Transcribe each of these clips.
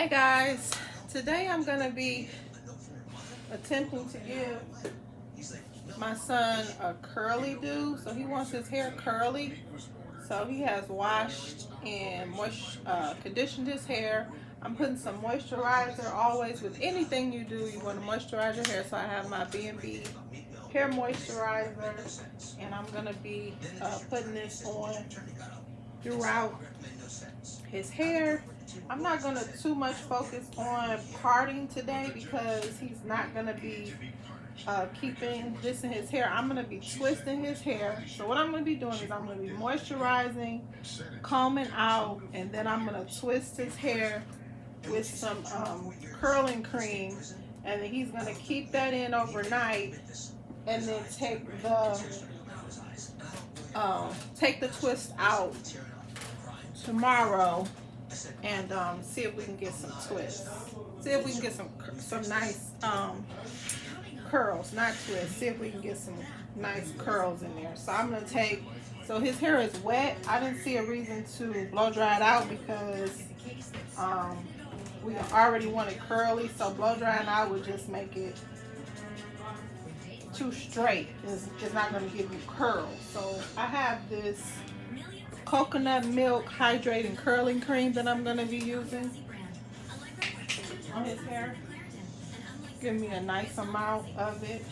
Hey guys, today I'm going to be attempting to give my son a curly do. So he wants his hair curly. So he has washed and conditioned his hair. I'm putting some moisturizer. Always with anything you do, you want to moisturize your hair. So I have my B&B hair moisturizer, and I'm going to be putting this on throughout his hair. I'm not going to too much focus on parting today because he's not going to be keeping this in his hair. I'm going to be twisting his hair. So what I'm going to be doing is I'm going to be moisturizing, combing out, and then I'm going to twist his hair with some curling cream, and then he's going to keep that in overnight, and then take the twist out tomorrow and see if we can get some twists. See if we can get some nice curls, not twists. See if we can get some nice curls in there. So I'm gonna take. So his hair is wet. I didn't see a reason to blow dry it out because we already want it curly. So blow drying out would just make it too straight. It's not gonna give you curls. So I have this coconut milk hydrating curling cream that I'm going to be using on his hair. Give me a nice amount of it.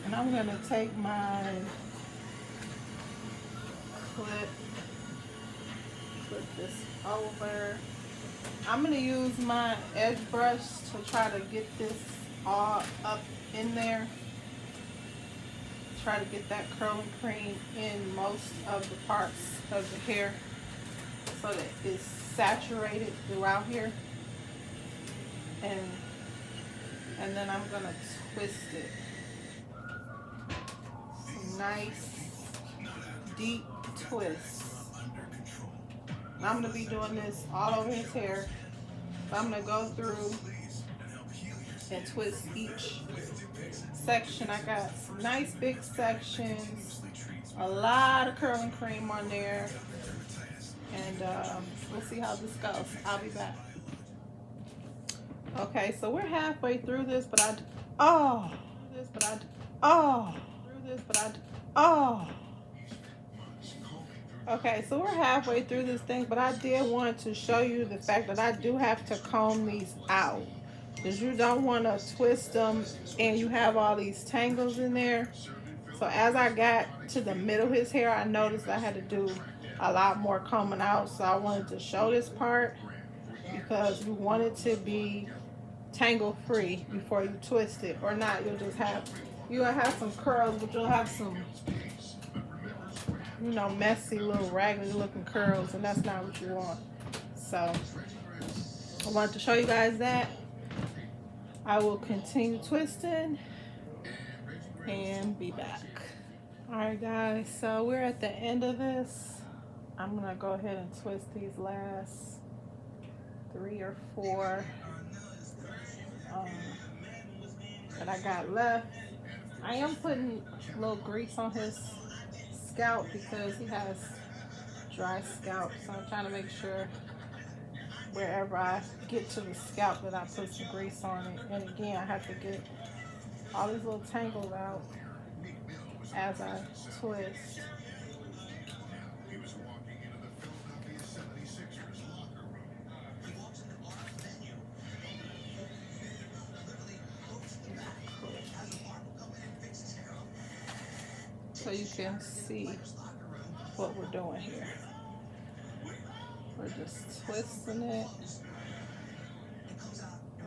And I'm going to take my clip, put this over. I'm going to use my edge brush to try to get this all up in there. Try to get that curling cream in most of the parts of the hair so that it's saturated throughout here, and then I'm gonna twist it. Some nice deep twists. I'm gonna be doing this all over his hair. So I'm gonna go through and twist each section. I got some nice big sections, a lot of curling cream on there, and we'll see how this goes. I'll be back. Okay, so we're halfway through this, but okay, so we're halfway through this thing, but I did want to show you the fact that I do have to comb these out, because you don't want to twist them and you have all these tangles in there. So as I got to the middle of his hair, I noticed I had to do a lot more combing out. So I wanted to show this part because you want it to be tangle free before you twist it, or not you'll have some curls, but you'll have some messy little raggedy looking curls, and that's not what you want. So I wanted to show you guys that. I will continue twisting and be back. Alright guys, so we're at the end of this. I'm gonna go ahead and twist these last 3 or 4 that I got left. I am putting a little grease on his scalp because he has dry scalp, so I'm trying to make sure wherever I get to the scalp that I put some grease on it. And again, I have to get all these little tangles out as I twist. So you can see what we're doing here. We're just twisting it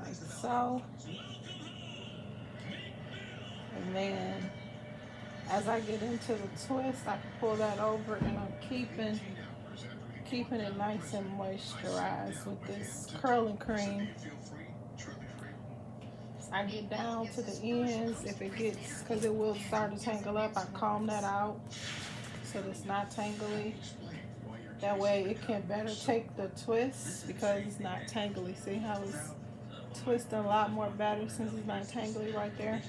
like so. And then as I get into the twist, I can pull that over, and I'm keeping it nice and moisturized with this curling cream. As I get down to the ends, because it will start to tangle up, I comb that out so it's not tangly. That way it can better take the twist because it's not tangly. See how it's twisting a lot more better since it's not tangly right there.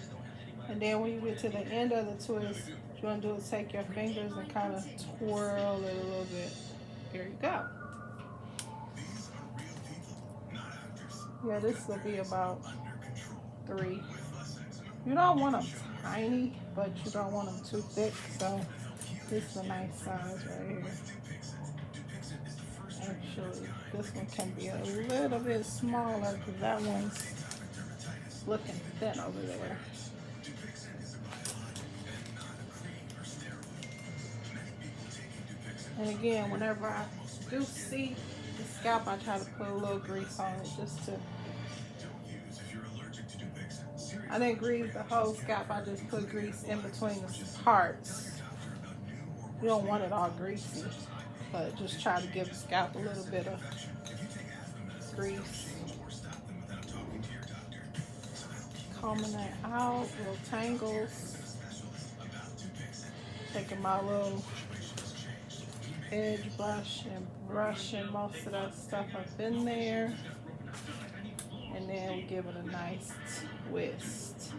And then when you get to the end of the twist, what you want to do is take your fingers and kind of twirl it a little bit Here you go. Yeah, this will be about 3. You don't want them tiny, but you don't want them too thick, so this is a nice size right here. Actually, this one can be a little bit smaller because that one's looking thin over there. And again, whenever I do see the scalp, I try to put a little grease on it just to. I didn't grease the whole scalp, I just put grease in between the parts. You don't want it all greasy, but just try to give the scalp a little bit of grease. Combing that out, little tangles. Taking my little edge brush and brushing most of that stuff up in there. And then we give it a nice twist.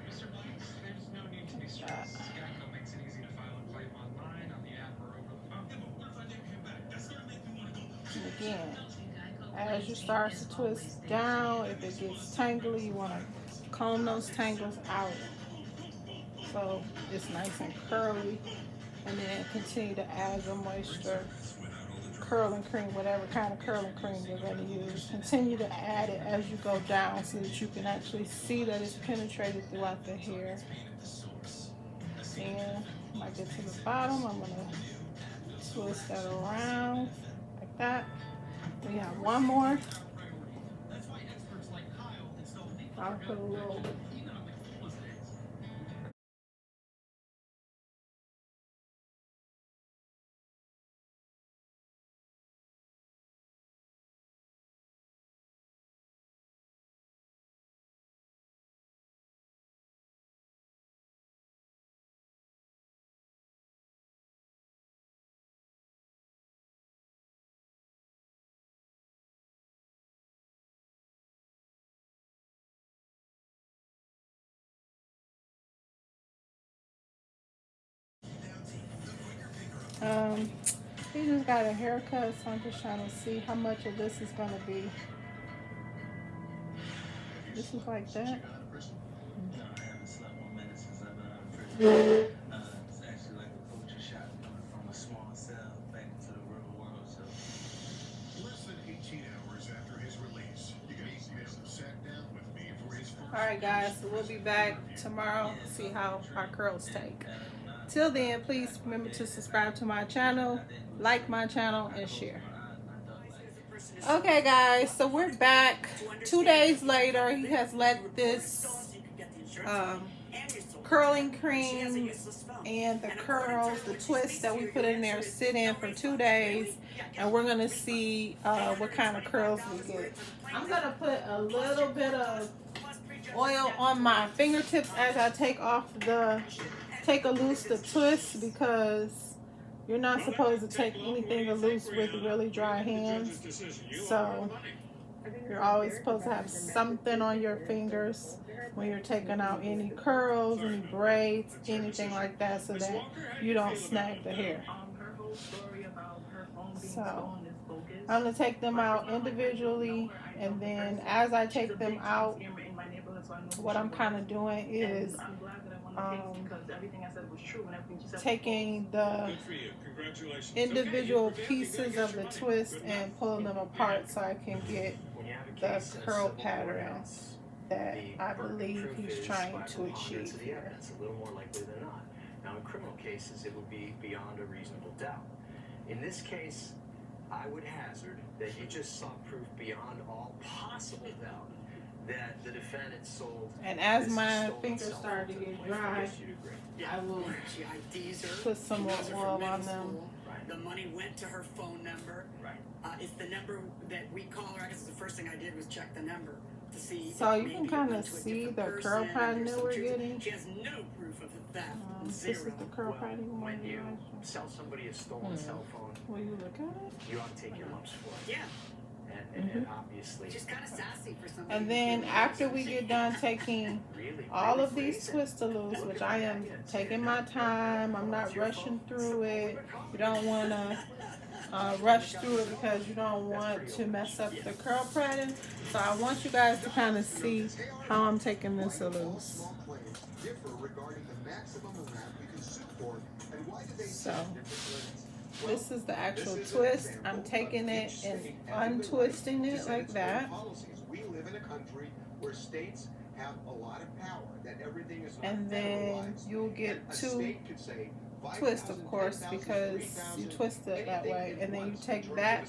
Like that. And again, as you start to twist down, if it gets tangly, you want to comb those tangles out so it's nice and curly. And then continue to add your moisture, curling cream, whatever kind of curling cream you're going to use. Continue to add it as you go down so that you can actually see that it's penetrated throughout the hair. And when I get to the bottom, I'm going to twist that around like that. We have one more. I'll put a little. He just got a haircut, so I'm just trying to see how much of this is going to be. This is like that. Alright guys, so we'll be back tomorrow to see how our curls take. Till then, please remember to subscribe to my channel, like my channel, and share. Okay guys, so we're back 2 days later. He has let this curling cream and the curls, the twist that we put in there, sit in for 2 days, and we're gonna see what kind of curls we get. I'm gonna put a little bit of oil on my fingertips as I take loose the twist, because you're not supposed to take anything loose with really dry hands. So you're always supposed to have something on your fingers when you're taking out any curls, any braids, anything like that, so that you don't snag the hair. So I'm going to take them out individually, and then as I take them out, what I'm kind of doing is taking the individual pieces of the twist and pulling them apart so I can get the curl pattern that I believe he's trying to achieve here. That's a little more likely than not. Now, in criminal cases, it would be beyond a reasonable doubt. In this case, I would hazard that you just saw proof beyond all possible doubt that the defendant sold. And as my fingers start to get dry, I will put some more oil on them. The money went to her phone number. It's the number that we call her. I guess the first thing I did was check the number to see. So you can kind of see the curl pattern that we're getting. She has no proof of that. This is the curl pattern. When you sell somebody a stolen cell phone, Will you look at it? you ought to take your lumps for it. Yeah. and obviously. She's kind of sassy for somebody. And then after we get done taking all of these twist-a-loos, which I am taking my time, I'm not rushing through it. You don't want to rush through it because you don't want to mess up the curl pattern. So I want you guys to kind of see how I'm taking this loose. So this is the actual twist. I'm taking it and untwisting it like that. We live in a country where states have a lot of power, that everything is And then you'll get two twists, of course, because you twist it that way. And then you take that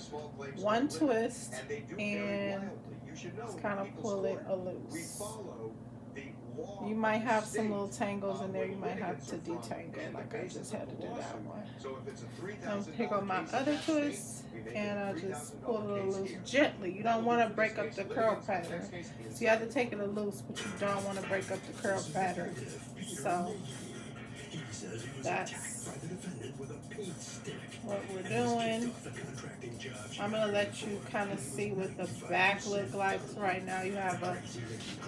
one twist and just kind of pull it loose. You might have some little tangles in there. You might have to detangle, like I just had to do that one. I'll pick up my other twist and I'll just pull it a little loose gently. You don't want to break up the curl pattern. So you have to take it a loose, but you don't want to break up the curl pattern. So that's what we're doing. I'm going to let you kind of see what the back look like. Right now you have a,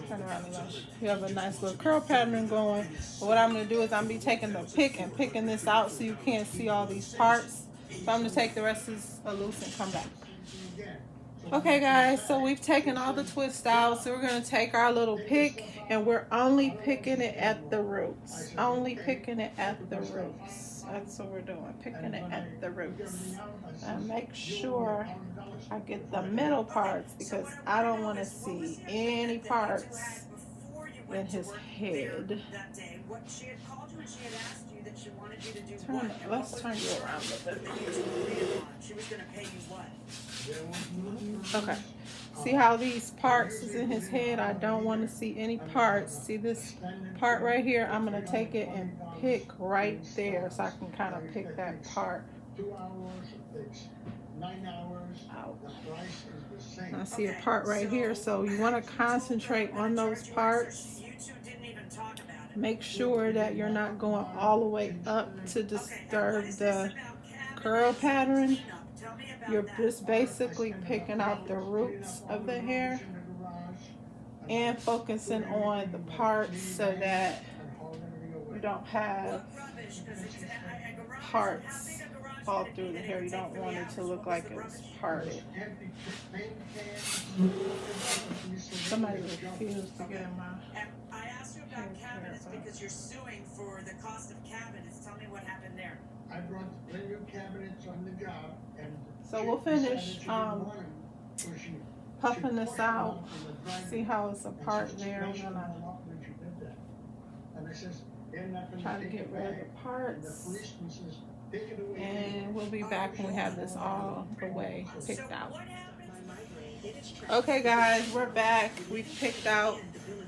turn around and you have a nice little curl pattern going. But what I'm going to do is I'm going to be taking the pick and picking this out so you can't see all these parts. So I'm going to take the rest of this loose and come back. Okay guys, so we've taken all the twists out. So we're going to take our little pick and we're only picking it at the roots. Only picking it at the roots. That's what we're doing, picking it at the roots. And make sure I get the middle parts because I don't want to see any parts in his head. Let's turn you around a bit. Okay. See how these parts is in his head? I don't want to see any parts. See this part right here? I'm going to take it and pick right there so I can kind of pick that part out. I see a part right here, so you want to concentrate on those parts. Make sure that you're not going all the way up to disturb the curl pattern. You're just basically picking out the roots of the hair and focusing on the parts so that you don't have parts all through the hair. You don't want it to look like it's parted. Somebody refused to get in my I asked you about cabinets because you're suing for the cost of cabinets. Tell me what happened there. I brought the new cabinets on the job and so we'll finish puffing this out. See how it's apart there. I'm gonna try to get rid of the parts. And we'll be back when we have this all the way picked out. Okay guys, we're back. We've picked out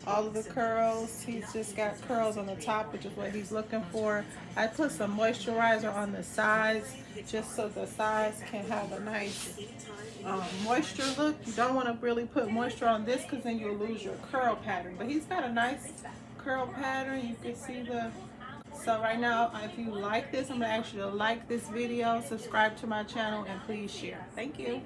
all of the curls. He's just got curls on the top, which is what he's looking for. I put some moisturizer on the sides just so the sides can have a nice moisture look. You don't want to really put moisture on this because then you'll lose your curl pattern. But he's got a nice curl pattern. You can see the... So right now, if you like this, I'm going to ask you to like this video, subscribe to my channel, and please share. Thank you.